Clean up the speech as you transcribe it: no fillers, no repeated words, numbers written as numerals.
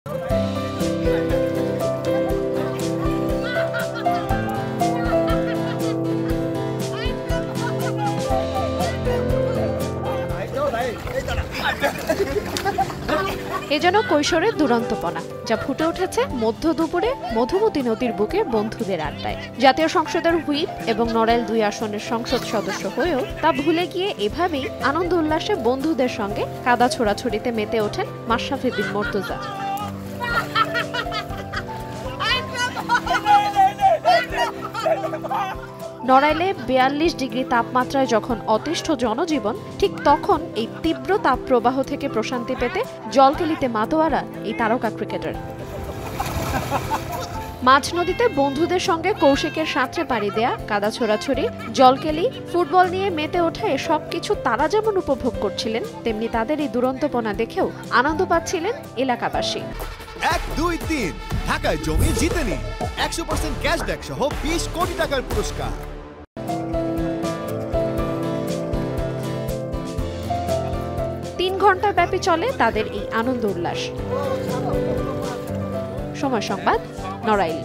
এ যেন কৈশোরের দুরন্তপনা, যা ফুটে উঠেছে মধ্য দুপুরে মধুমতি নদীর বুকে বন্ধুদের আড্ডায়। জাতীয় সংসদের হুইপ এবং নড়াইল ২ আসনের সংসদ সদস্য হয়েও তা ভুলে গিয়ে এভাবেই আনন্দ উল্লাসে বন্ধুদের সঙ্গে কাদা ছোড়াছুড়িতে মেতে ওঠেন মাশরাফি বিন মুর্তজা। নড়াইলে ৪২ ডিগ্রি তাপমাত্রায় যখন অতিষ্ঠ জনজীবন, ঠিক তখন এই তীব্র তাপপ্রবাহ থেকে প্রশান্তি পেতে জলকেলিতে মাতোয়ারা এই তারকা ক্রিকেটার। মাঝ নদীতে বন্ধুদের সঙ্গে কৌশিকের সাঁতরে পাড়ি দেয়া, কাদা ছোড়াছুড়ি, জলকেলি, ফুটবল নিয়ে মেতে ওঠা এসব কিছু তারা যেমন উপভোগ করছিলেন, তেমনি তাদের এই দুরন্তপনা দেখেও আনন্দ পাচ্ছিলেন এলাকাবাসী। ১, ২, ৩ ঢাকায় জমি জিতে নিন ১০০% ক্যাশব্যাক সহ ২০ কোটি টাকার পুরস্কার। ৩ ঘন্টা ব্যাপী চলে তাদের এই আনন্দ উল্লাস। সময় সংবাদ, নড়াইল।